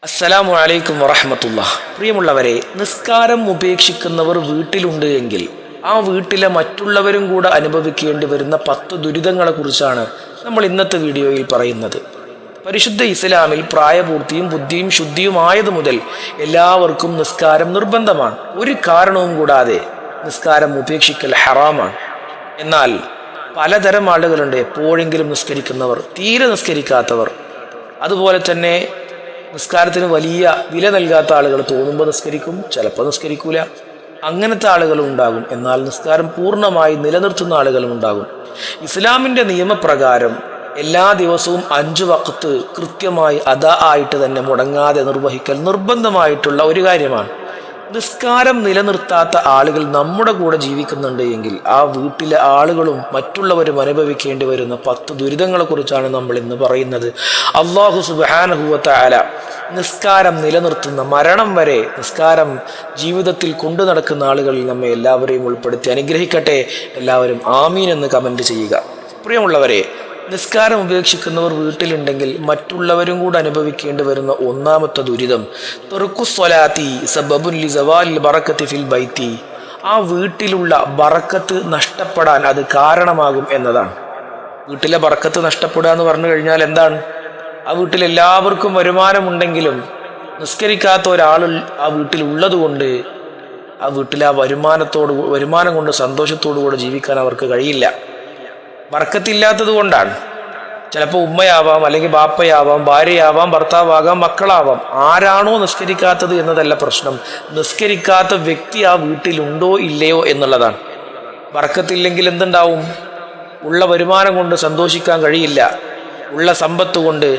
അസ്സലാമു അലൈക്കും വറഹ്മത്തുള്ളാഹി. പ്രിയമുള്ളവരെ, നിസ്കാരം ഉപേക്ഷിക്കുന്നവർ വീട്ടിലുണ്ട് എങ്കിൽ ആ വീട്ടിലെ മറ്റുള്ളവരും കൂടെ അനുഭവിക്കേണ്ടി വരുന്ന 10 ദുരിതങ്ങളെ കുറിച്ചാണ് നമ്മൾ ഇന്നത്തെ വീഡിയോയിൽ പറയുന്നത്. പരിശുദ്ധ ഇസ്ലാമിൽ പ്രായപൂർത്തിയും ബുദ്ധിയും ശുദ്ധിയുമായത് മുതൽ എല്ലാവർക്കും നിസ്കാരം നിർബന്ധമാണ്. ഒരു കാരണവും കൂടാതെ നിസ്കാരം ഉപേക്ഷിക്കൽ ഹറാമാണ്. എന്നാൽ പലതരം ആളുകളുണ്ട്. എപ്പോഴെങ്കിലും നിസ്കരിക്കുന്നവർ, തീരെ നിസ്കരിക്കാത്തവർ, അതുപോലെ തന്നെ നിസ്കാരത്തിന് വലിയ വില നൽകാത്ത ആളുകൾ. തോന്നുമ്പോൾ നിസ്കരിക്കും, ചിലപ്പോൾ നിസ്കരിക്കൂല. അങ്ങനത്തെ ആളുകളും ഉണ്ടാകും. എന്നാൽ നിസ്കാരം പൂർണ്ണമായി നിലനിർത്തുന്ന ആളുകളും ഉണ്ടാകും. ഇസ്ലാമിൻ്റെ നിയമപ്രകാരം എല്ലാ ദിവസവും 5 വഖത്ത് കൃത്യമായി അദാ ആയിട്ട് തന്നെ മുടങ്ങാതെ നിർവഹിക്കൽ നിർബന്ധമായിട്ടുള്ള ഒരു കാര്യമാണ്. നിസ്കാരം നിലനിർത്താത്ത ആളുകൾ നമ്മുടെ കൂടെ ജീവിക്കുന്നുണ്ട് എങ്കിൽ ആ വീട്ടിലെ ആളുകളും മറ്റുള്ളവരും അനുഭവിക്കേണ്ടി വരുന്ന 10 ദുരിതങ്ങളെ കുറിച്ചാണ് നമ്മൾ ഇന്ന് പറയുന്നത്. അല്ലാഹു സുബ്ഹാനഹു വ തആല നിസ്കാരം നിലനിർത്തുന്ന, മരണം വരെ നിസ്കാരം ജീവിതത്തിൽ കൊണ്ടു നടക്കുന്ന ആളുകളിൽ നമ്മെ എല്ലാവരെയും ഉൾപ്പെടുത്തി അനുഗ്രഹിക്കട്ടെ. എല്ലാവരും ആമീൻ എന്ന് കമന്റ് ചെയ്യുക. പ്രിയമുള്ളവരെ, നിസ്കാരം ഉപേക്ഷിക്കുന്നവർ വീട്ടിലുണ്ടെങ്കിൽ മറ്റുള്ളവരും കൂടെ അനുഭവിക്കേണ്ടി വരുന്ന ഒന്നാമത്തെ ദുരിതം തർക്കുസ്വലാത്തി സബബുൻ ലിസവാലിൽ ബറക്കത്തി ഫിൽ ബൈത്തി. ആ വീട്ടിലുള്ള ബറക്കത്ത് നഷ്ടപ്പെടാൻ അത് കാരണമാകും എന്നതാണ്. വീട്ടിലെ ബറക്കത്ത് നഷ്ടപ്പെടുക എന്ന് പറഞ്ഞു കഴിഞ്ഞാൽ എന്താണ്? ആ വീട്ടിൽ എല്ലാവർക്കും വരുമാനമുണ്ടെങ്കിലും നിസ്കരിക്കാത്ത ഒരാൾ ആ വീട്ടിൽ ഉള്ളത് കൊണ്ട് ആ വീട്ടിൽ ആ വരുമാനം കൊണ്ട് സന്തോഷത്തോടു കൂടെ ജീവിക്കാൻ അവർക്ക് കഴിയില്ല. ബർക്കത്തില്ലാത്തത് കൊണ്ടാണ്. ചിലപ്പോൾ ഉമ്മയാവാം, അല്ലെങ്കിൽ ബാപ്പയാവാം, ഭാര്യയാവാം, ഭർത്താവാകാം, മക്കളാവാം. ആരാണോ നിസ്കരിക്കാത്തത് എന്നതല്ല പ്രശ്നം. നിസ്കരിക്കാത്ത വ്യക്തി ആ വീട്ടിലുണ്ടോ ഇല്ലയോ എന്നുള്ളതാണ്. ബർക്കത്തില്ലെങ്കിൽ എന്തുണ്ടാവും? ഉള്ള വരുമാനം കൊണ്ട് സന്തോഷിക്കാൻ കഴിയില്ല. ഉള്ള സമ്പത്ത് കൊണ്ട്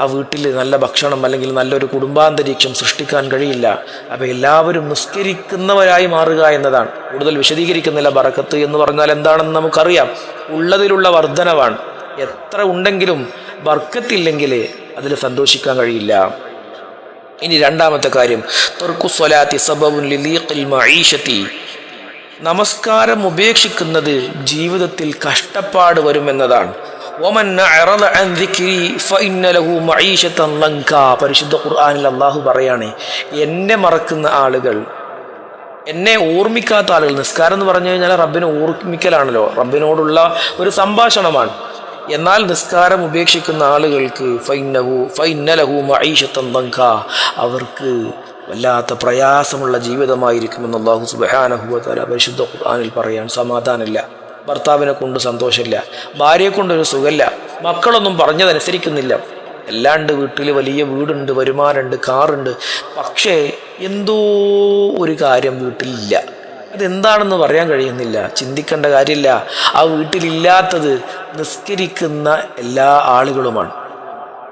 ആ വീട്ടിൽ നല്ല ഭക്ഷണം അല്ലെങ്കിൽ നല്ലൊരു കുടുംബാന്തരീക്ഷം സൃഷ്ടിക്കാൻ കഴിയില്ല. അപ്പോൾ എല്ലാവരും നിസ്കരിക്കുന്നവരായി മാറുക എന്നതാണ്. കൂടുതൽ വിശദീകരിക്കുന്നില്ല. ബറക്കത്ത് എന്ന് പറഞ്ഞാൽ എന്താണെന്ന് നമുക്കറിയാം. ഉള്ളതിലുള്ള വർധനവാണ്. എത്ര ഉണ്ടെങ്കിലും ബർക്കത്തില്ലെങ്കിൽ അതിൽ സന്തോഷിക്കാൻ കഴിയില്ല. ഇനി രണ്ടാമത്തെ കാര്യം, തർക്കുസ്വലാത്തി സബബുൻ ലിലീഖിൽ മഈശത്തി. നമസ്കാരം ഉപേക്ഷിക്കുന്നത് ജീവിതത്തിൽ കഷ്ടപ്പാട് വരുമെന്നതാണ്. പരിശുദ്ധ ഖുർആനിൽ അല്ലാഹു പറയാണ്, എന്നെ മറക്കുന്ന ആളുകൾ, എന്നെ ഓർമ്മിക്കാത്ത ആളുകൾ. നിസ്കാരം എന്ന് പറഞ്ഞു കഴിഞ്ഞാൽ റബ്ബിനെ ഓർമ്മിക്കലാണല്ലോ, റബ്ബിനോടുള്ള ഒരു സംഭാഷണമാണ്. എന്നാൽ നിസ്കാരം ഉപേക്ഷിക്കുന്ന ആളുകൾക്ക് അവർക്ക് വല്ലാത്ത പ്രയാസമുള്ള ജീവിതമായിരിക്കുമെന്ന് അല്ലാഹു സുബ്ഹാനഹു വ തആല പരിശുദ്ധ ഖുർആനിൽ പറയാൻ. സമാധാനമില്ല, ഭർത്താവിനെ കൊണ്ട് സന്തോഷമില്ല, ഭാര്യയെ കൊണ്ടൊരു സുഖമില്ല, മക്കളൊന്നും പറഞ്ഞതനുസരിക്കുന്നില്ല. എല്ലാണ്ട് വീട്ടിൽ വലിയ വീടുണ്ട്, വരുമാനമുണ്ട്, കാറുണ്ട്. പക്ഷേ എന്തോ ഒരു കാര്യം വീട്ടിലില്ല. അതെന്താണെന്ന് പറയാൻ കഴിയുന്നില്ല. ചിന്തിക്കേണ്ട കാര്യമില്ല. ആ വീട്ടിലില്ലാത്തത് നിസ്കരിക്കുന്ന എല്ലാ ആളുകളുമാണ്.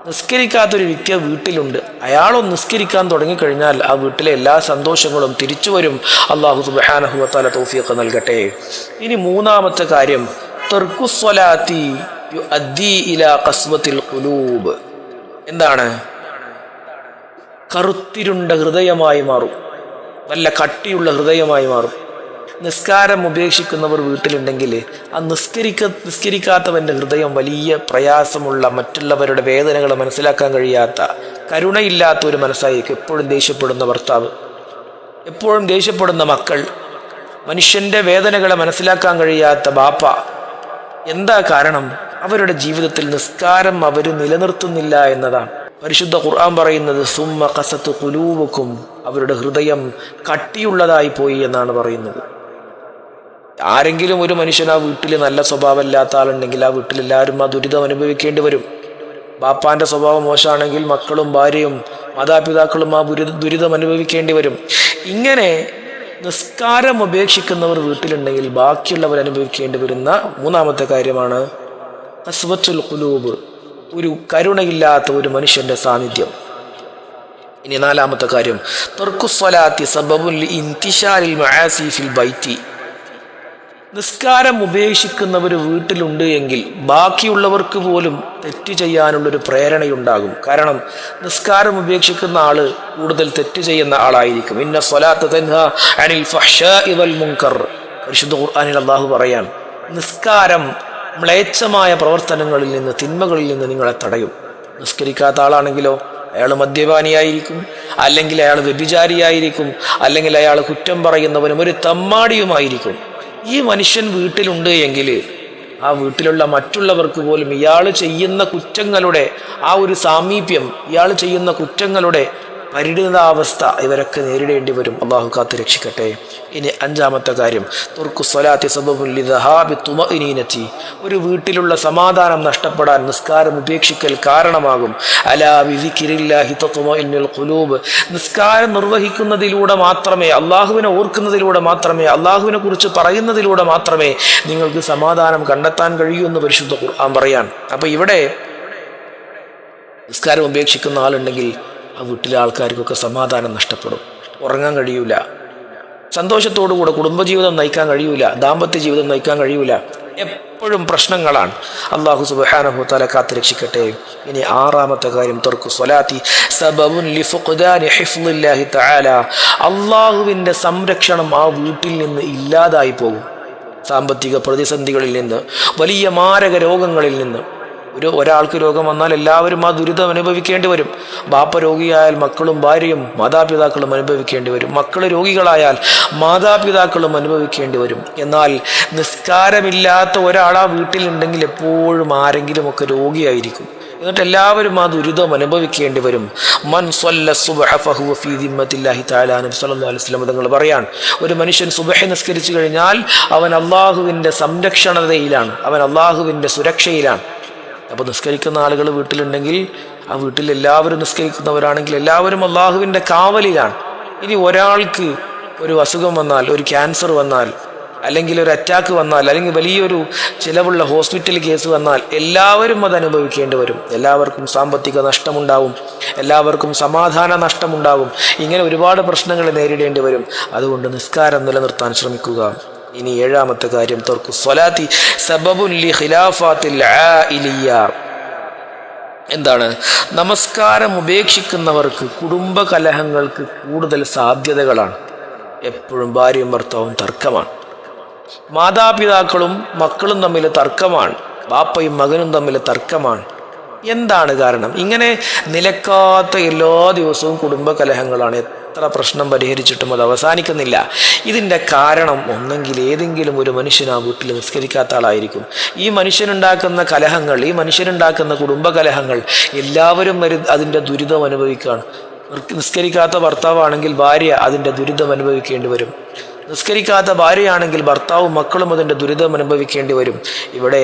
നിസ്കരിക്കാത്തൊരു വ്യക്തി വീട്ടിലുണ്ട്. അയാളൊന്ന് നിസ്കരിക്കാൻ തുടങ്ങിക്കഴിഞ്ഞാൽ ആ വീട്ടിലെ എല്ലാ സന്തോഷങ്ങളും തിരിച്ചു വരും. അല്ലാഹു സുബ്ഹാനഹു വ തആല തൗഫീഖ് നൽകട്ടെ. ഇനി മൂന്നാമത്തെ കാര്യം, തർക്കുസ്വലാത്തി യുഅദ്ദി ഇലാ ഖസ്വത്തിൽ ഖുലൂബ്. എന്താണ്? കറുത്തിരുണ്ട ഹൃദയമായി മാറും, നല്ല കട്ടിയുള്ള ഹൃദയമായി മാറും. നിസ്കാരം ഉപേക്ഷിക്കുന്നവർ വീട്ടിലുണ്ടെങ്കിൽ ആ നിസ്കരിക്കാത്തവൻ്റെ ഹൃദയം വലിയ പ്രയാസമുള്ള, മറ്റുള്ളവരുടെ വേദനകൾ മനസ്സിലാക്കാൻ കഴിയാത്ത, കരുണയില്ലാത്ത ഒരു മനസ്സായിരിക്കും. എപ്പോഴും ദേഷ്യപ്പെടുന്ന ഭർത്താവ്, എപ്പോഴും ദേഷ്യപ്പെടുന്ന മക്കൾ, മനുഷ്യൻ്റെ വേദനകളെ മനസ്സിലാക്കാൻ കഴിയാത്ത ബാപ്പ. എന്താ കാരണം? അവരുടെ ജീവിതത്തിൽ നിസ്കാരം അവർ നിലനിർത്തുന്നില്ല എന്നതാണ്. പരിശുദ്ധ ഖുർആൻ പറയുന്നത് സുമ്മ ഖസത്ത് ഖുലൂബുക്കും, അവരുടെ ഹൃദയം കട്ടിയുള്ളതായി പോയി എന്നാണ് പറയുന്നത്. ആരെങ്കിലും ഒരു മനുഷ്യൻ ആ വീട്ടിൽ നല്ല സ്വഭാവമില്ലാത്ത ആളുണ്ടെങ്കിൽ ആ വീട്ടിലെല്ലാവരും ആ ദുരിതം അനുഭവിക്കേണ്ടി വരും. ബാപ്പാൻ്റെ സ്വഭാവം മോശമാണെങ്കിൽ മക്കളും ഭാര്യയും മാതാപിതാക്കളും ആ ദുരിതം അനുഭവിക്കേണ്ടി വരും. ഇങ്ങനെ നിസ്കാരം ഉപേക്ഷിക്കുന്നവർ വീട്ടിലുണ്ടെങ്കിൽ ബാക്കിയുള്ളവർ അനുഭവിക്കേണ്ടി വരുന്ന മൂന്നാമത്തെ കാര്യമാണ് ഖസ്വത്തുൽ ഖുലൂബ്, ഒരു കരുണയില്ലാത്ത ഒരു മനുഷ്യന്റെ സാന്നിധ്യം. ഇനി നാലാമത്തെ കാര്യം, തർക്കുസ്വലാത്തി സബബുൻ ലിഇൻതിശാരിൽ മആസി ഫിൽ ബൈത്തി. നിസ്കാരം ഉപേക്ഷിക്കുന്നവർ വീട്ടിലുണ്ട് എങ്കിൽ ബാക്കിയുള്ളവർക്ക് പോലും തെറ്റ് ചെയ്യാനുള്ളൊരു പ്രേരണയുണ്ടാകും. കാരണം നിസ്കാരം ഉപേക്ഷിക്കുന്ന ആള് കൂടുതൽ തെറ്റ് ചെയ്യുന്ന ആളായിരിക്കും. ഇന്ന സ്വലാത്ത തൻഹാ അനിൽ ഫഹ്ശാഇ വൽ മുൻകർ. പരിശുദ്ധ ഖുർആനിൽ അല്ലാഹു പറയാൻ, നിസ്കാരം മ്ലേച്ഛമായ പ്രവർത്തനങ്ങളിൽ നിന്ന്, തിന്മകളിൽ നിന്ന് നിങ്ങളെ തടയും. നിസ്കരിക്കാത്ത ആളാണെങ്കിലോ അയാൾ മദ്യപാനിയായിരിക്കും, അല്ലെങ്കിൽ അയാൾ വ്യഭിചാരിയായിരിക്കും, അല്ലെങ്കിൽ അയാൾ കുറ്റം പറയുന്നവനും ഒരു തമ്മാടിയുമായിരിക്കും. ഈ മനുഷ്യൻ വീട്ടിലുണ്ട് എങ്കിൽ ആ വീട്ടിലുള്ള മറ്റുള്ളവർക്ക് പോലും ഇയാൾ ചെയ്യുന്ന കുറ്റങ്ങളുടെ ആ ഒരു സാമീപ്യം, ഇയാൾ ചെയ്യുന്ന കുറ്റങ്ങളുടെ പരിണിതാവസ്ഥ ഇവരൊക്കെ നേരിടേണ്ടി വരും. അള്ളാഹു കാത്ത് രക്ഷിക്കട്ടെ. ഇനി അഞ്ചാമത്തെ കാര്യം, തുർക്കു സ്വലാത്തി സബബുൻ ലിദഹാബി തുമഇനീനതി. ഒരു വീട്ടിലുള്ള സമാധാനം നഷ്ടപ്പെടാൻ നിസ്കാരം ഉപേക്ഷിക്കൽ കാരണമാകും. അലാ ബിദിക്രില്ലാഹി തത്മഇന്നുൽ ഖുലൂബ്. നിസ്കാരം നിർവഹിക്കുന്നതിലൂടെ മാത്രമേ, അള്ളാഹുവിനെ ഓർക്കുന്നതിലൂടെ മാത്രമേ, അള്ളാഹുവിനെ കുറിച്ച് പറയുന്നതിലൂടെ മാത്രമേ നിങ്ങൾക്ക് സമാധാനം കണ്ടെത്താൻ കഴിയൂ എന്ന് പരിശുദ്ധ ഖുർആൻ പറയാൻ. അപ്പൊ ഇവിടെ നിസ്കാരം ഉപേക്ഷിക്കുന്ന ആളുണ്ടെങ്കിൽ ആ വീട്ടിലെ ആൾക്കാർക്കൊക്കെ സമാധാനം നഷ്ടപ്പെടും. ഉറങ്ങാൻ കഴിയൂല, സന്തോഷത്തോടുകൂടെ കുടുംബജീവിതം നയിക്കാൻ കഴിയൂല, ദാമ്പത്യ ജീവിതം നയിക്കാൻ കഴിയൂല. എപ്പോഴും പ്രശ്നങ്ങളാണ്. അല്ലാഹു സുബ്ഹാനഹു വ തആല കാത്തുരക്ഷിക്കട്ടെ. ഇനി ആറാമത്തെ കാര്യം, തർക്കു സ്വലാത്തി സബബുൻ ലിഫഖ്ദാനി ഹിഫ്ളില്ലാഹി തആല. അല്ലാഹുവിൻ്റെ സംരക്ഷണം ആ വീട്ടിൽ നിന്ന് ഇല്ലാതായി പോകും. സാമ്പത്തിക പ്രതിസന്ധികളിൽ നിന്ന്, വലിയ മാരക രോഗങ്ങളിൽ നിന്ന്. ഒരാൾക്ക് രോഗം വന്നാൽ എല്ലാവരും ആ ദുരിതം അനുഭവിക്കേണ്ടി വരും. ബാപ്പ രോഗിയായാൽ മക്കളും ഭാര്യയും മാതാപിതാക്കളും അനുഭവിക്കേണ്ടി വരും. മക്കൾ രോഗികളായാൽ മാതാപിതാക്കളും അനുഭവിക്കേണ്ടി വരും. എന്നാൽ നിസ്കാരമില്ലാത്ത ഒരാൾ ആ വീട്ടിലുണ്ടെങ്കിൽ എപ്പോഴും ആരെങ്കിലുമൊക്കെ രോഗിയായിരിക്കും. എന്നിട്ട് എല്ലാവരും ആ ദുരിതം അനുഭവിക്കേണ്ടി വരും. മൻ സ്വല്ല സുബ്ഹ ഫഹുവ ഫീ ദിമ്മത്തില്ലാഹി തആല. നബി സല്ലല്ലാഹു അലൈഹി വസല്ലം തങ്ങൾ പറയാൻ, ഒരു മനുഷ്യൻ സുബ്ഹ് നിസ്കരിച്ചു കഴിഞ്ഞാൽ അവൻ അള്ളാഹുവിൻ്റെ സംരക്ഷണതയിലാണ്, അവൻ അള്ളാഹുവിൻ്റെ സുരക്ഷയിലാണ്. അപ്പോൾ നിസ്കരിക്കുന്ന ആളുകൾ വീട്ടിലുണ്ടെങ്കിൽ ആ വീട്ടിൽ എല്ലാവരും നിസ്കരിക്കുന്നവരാണെങ്കിൽ എല്ലാവരും അള്ളാഹുവിൻ്റെ കാവലിലാണ്. ഇനി ഒരാൾക്ക് ഒരു അസുഖം വന്നാൽ, ഒരു ക്യാൻസർ വന്നാൽ, അല്ലെങ്കിൽ ഒരു അറ്റാക്ക് വന്നാൽ, അല്ലെങ്കിൽ വലിയൊരു ചിലവുള്ള ഹോസ്പിറ്റൽ കേസ് വന്നാൽ എല്ലാവരും അത് അനുഭവിക്കേണ്ടി വരും. എല്ലാവർക്കും സാമ്പത്തിക നഷ്ടമുണ്ടാവും, എല്ലാവർക്കും സമാധാന നഷ്ടമുണ്ടാവും. ഇങ്ങനെ ഒരുപാട് പ്രശ്നങ്ങൾ നേരിടേണ്ടി വരും. അതുകൊണ്ട് നിസ്കാരം നിലനിർത്താൻ ശ്രമിക്കുക. ഇനി ഏഴാമത്തെ കാര്യം, തർക്കു സ്വലാത്തി സബബുൻ ലി ഖിലാഫാത്തിൽ ആയിലിയ. എന്താണ്? നമസ്കാരം ഉപേക്ഷിക്കുന്നവർക്ക് കുടുംബകലഹങ്ങൾക്ക് കൂടുതൽ സാധ്യതകളാണ്. എപ്പോഴും ഭാര്യയും ഭർത്താവും തർക്കമാണ്, മാതാപിതാക്കളും മക്കളും തമ്മിൽ തർക്കമാണ്, ബാപ്പയും മകനും തമ്മിൽ തർക്കമാണ്. എന്താണ് കാരണം? ഇങ്ങനെ നിലക്കാത്ത എല്ലാ ദിവസവും കുടുംബകലഹങ്ങളാണ്. എത്ര പ്രശ്നം പരിഹരിച്ചിട്ടും അത് അവസാനിക്കുന്നില്ല. ഇതിൻ്റെ കാരണം ഒന്നെങ്കിൽ ഏതെങ്കിലും ഒരു മനുഷ്യൻ ആ വീട്ടിൽ നിസ്കരിക്കാത്ത ആളായിരിക്കും. ഈ മനുഷ്യനുണ്ടാക്കുന്ന കലഹങ്ങൾ, ഈ മനുഷ്യനുണ്ടാക്കുന്ന കുടുംബകലഹങ്ങൾ എല്ലാവരും അതിൻ്റെ ദുരിതം അനുഭവിക്കുകയാണ്. നിസ്കരിക്കാത്ത ഭർത്താവാണെങ്കിൽ ഭാര്യ അതിൻ്റെ ദുരിതം അനുഭവിക്കേണ്ടി വരും. നിസ്കരിക്കാത്ത ഭാര്യയാണെങ്കിൽ ഭർത്താവും മക്കളും അതിൻ്റെ ദുരിതം അനുഭവിക്കേണ്ടി വരും. ഇവിടെ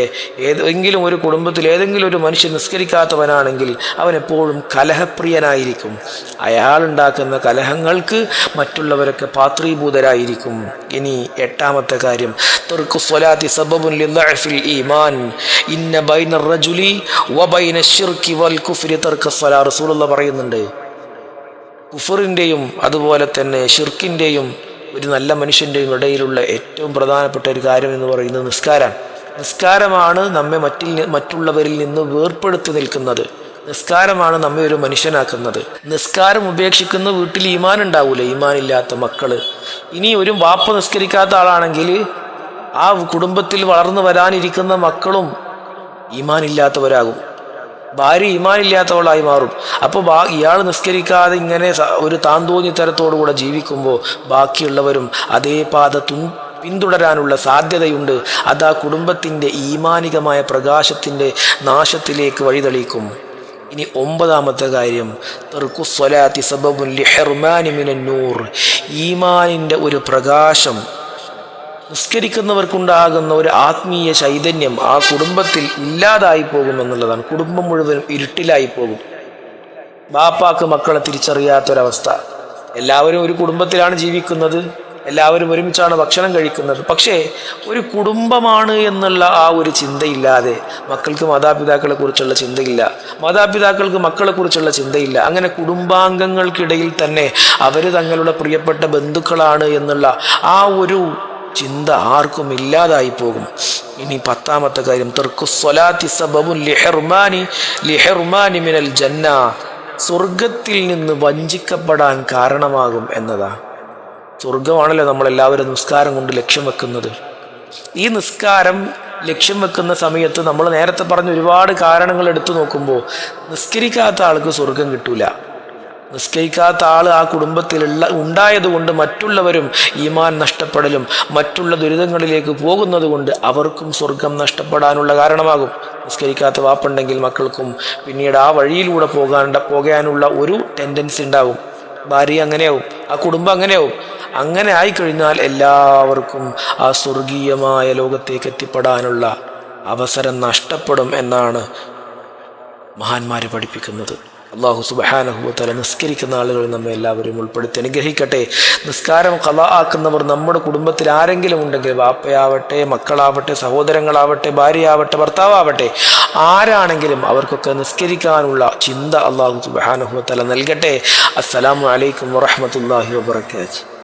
ഏതെങ്കിലും ഒരു കുടുംബത്തിൽ ഏതെങ്കിലും ഒരു മനുഷ്യൻ നിസ്കരിക്കാത്തവനാണെങ്കിൽ അവൻ എപ്പോഴും കലഹപ്രിയനായിരിക്കും. അയാളുണ്ടാക്കുന്ന കലഹങ്ങൾക്ക് മറ്റുള്ളവരൊക്കെ പാത്രീഭൂതരായിരിക്കും. ഇനി എട്ടാമത്തെ കാര്യം, തർക്കു സ്വലാത്തി സബബുൻ ലിദ്ദഅഫിൽ ഈമാൻ ഇന്ന ബൈന റജുലി വബൈന ശിർക്കി വൽ കുഫ്രി തർക്കു സ്വലാ. റസൂലുള്ളാഹി പറയുന്നുണ്ട്, കുഫറിൻ്റെയും അതുപോലെ തന്നെ ഷിർക്കിൻ്റെയും ഒരു നല്ല മനുഷ്യൻ്റെയും ഇടയിലുള്ള ഏറ്റവും പ്രധാനപ്പെട്ട ഒരു കാര്യം എന്ന് പറയുന്നത് നിസ്കാരമാണ്. നിസ്കാരമാണ് നമ്മെ മറ്റുള്ളവരിൽ നിന്ന് വേർപ്പെടുത്തി നിൽക്കുന്നത്. നിസ്കാരമാണ് നമ്മെ ഒരു മനുഷ്യനാക്കുന്നത്. നിസ്കാരം ഉപേക്ഷിക്കുന്ന വീട്ടിൽ ഈമാൻ ഉണ്ടാവൂല, ഈമാനില്ലാത്ത മക്കള്. ഇനി ഒരു വാപ്പ നിസ്കരിക്കാത്ത ആളാണെങ്കിൽ ആ കുടുംബത്തിൽ വളർന്നു വരാനിരിക്കുന്ന മക്കളും ഈമാനില്ലാത്തവരാകും. ഭാര്യ ഈമാനില്ലാത്തവളായി മാറും. അപ്പോൾ ഇയാൾ നിസ്കരിക്കാതെ ഇങ്ങനെ ഒരു താന്തോന്നി തരത്തോടുകൂടെ ജീവിക്കുമ്പോൾ ബാക്കിയുള്ളവരും അതേ പാത പിന്തുടരാനുള്ള സാധ്യതയുണ്ട്. അത് ആ കുടുംബത്തിൻ്റെ ഈമാനികമായ പ്രകാശത്തിൻ്റെ നാശത്തിലേക്ക് വഴിതെളിക്കും. ഇനി ഒമ്പതാമത്തെ കാര്യം, തർക്കു സ്വലാത്തി സബബുൻ ലിഹിർമാനി മിനൻ നൂർ. ഈമാനിൻ്റെ ഒരു പ്രകാശം, നിസ്കരിക്കുന്നവർക്കുണ്ടാകുന്ന ഒരു ആത്മീയ ചൈതന്യം ആ കുടുംബത്തിൽ ഇല്ലാതായി പോകുമെന്നുള്ളതാണ്. കുടുംബം മുഴുവൻ ഇരുട്ടിലായി പോകും. ബാപ്പാക്ക് മക്കളെ തിരിച്ചറിയാത്തൊരവസ്ഥ. എല്ലാവരും ഒരു കുടുംബത്തിലാണ് ജീവിക്കുന്നത്, എല്ലാവരും ഒരുമിച്ചാണ് ഭക്ഷണം കഴിക്കുന്നത്. പക്ഷേ ഒരു കുടുംബമാണ് എന്നുള്ള ആ ഒരു ചിന്തയില്ലാതെ മക്കൾക്ക് മാതാപിതാക്കളെ കുറിച്ചുള്ള ചിന്തയില്ല, മാതാപിതാക്കൾക്ക് മക്കളെ കുറിച്ചുള്ള ചിന്തയില്ല. അങ്ങനെ കുടുംബാംഗങ്ങൾക്കിടയിൽ തന്നെ അവർ തങ്ങളുടെ പ്രിയപ്പെട്ട ബന്ധുക്കളാണ് എന്നുള്ള ആ ഒരു ചിന്ത ആർക്കും ഇല്ലാതായി പോകും. ഇനി പത്താമത്തെ കാര്യം, തർക്കു സ്വലാത്തി സബബുൻ ലിഹിർമാനി മിനൽ ജന്ന. സ്വർഗത്തിൽ നിന്ന് വഞ്ചിക്കപ്പെടാൻ കാരണമാകും എന്നതാണ്. സ്വർഗമാണല്ലോ നമ്മളെല്ലാവരും നിസ്കാരം കൊണ്ട് ലക്ഷ്യം വെക്കുന്നത്. ഈ നിസ്കാരം ലക്ഷ്യം വെക്കുന്ന സമയത്ത് നമ്മൾ നേരത്തെ പറഞ്ഞ ഒരുപാട് കാരണങ്ങൾ എടുത്തു നോക്കുമ്പോൾ നിസ്കരിക്കാത്ത ആൾക്ക് സ്വർഗം കിട്ടൂല. നിസ്കരിക്കാത്ത ആൾ ആ കുടുംബത്തിലുള്ള ഉണ്ടായതുകൊണ്ട് മറ്റുള്ളവരും ഈമാൻ നഷ്ടപ്പെടലും മറ്റുള്ള ദുരിതങ്ങളിലേക്ക് പോകുന്നത് കൊണ്ട് അവർക്കും സ്വർഗം നഷ്ടപ്പെടാനുള്ള കാരണമാകും. നിസ്കരിക്കാത്ത വാപ്പുണ്ടെങ്കിൽ മക്കൾക്കും പിന്നീട് ആ വഴിയിലൂടെ പോകാനുള്ള ഒരു ടെൻഡൻസി ഉണ്ടാവും. ഭാര്യ അങ്ങനെയാവും, ആ കുടുംബം അങ്ങനെയാവും. അങ്ങനെ ആയിക്കഴിഞ്ഞാൽ എല്ലാവർക്കും ആ സ്വർഗീയമായ ലോകത്തേക്ക് എത്തിപ്പെടാനുള്ള അവസരം നഷ്ടപ്പെടും എന്നാണ് മഹാന്മാർ പഠിപ്പിക്കുന്നത്. അല്ലാഹു സുബ്ഹാനഹു വ തആല നിസ്കരിക്കുന്ന ആളുകൾ നമ്മെ എല്ലാവരും ഉൾപ്പെടുത്തി അനുഗ്രഹിക്കട്ടെ. നിസ്കാരം ഖളാ ആക്കുന്നവർ നമ്മുടെ കുടുംബത്തിൽ ആരെങ്കിലും ഉണ്ടെങ്കിൽ, വാപ്പയാവട്ടെ, മക്കളാവട്ടെ, സഹോദരങ്ങളാവട്ടെ, ഭാര്യയാവട്ടെ, ഭർത്താവട്ടെ, ആരാണെങ്കിലും അവർക്കൊക്കെ നിസ്കരിക്കാനുള്ള ചിന്ത അല്ലാഹു സുബ്ഹാനഹു വ തആല നൽകട്ടെ. അസ്സലാമു അലൈക്കും വറഹ്മത്തുള്ളാഹി വബറകാതുഹു.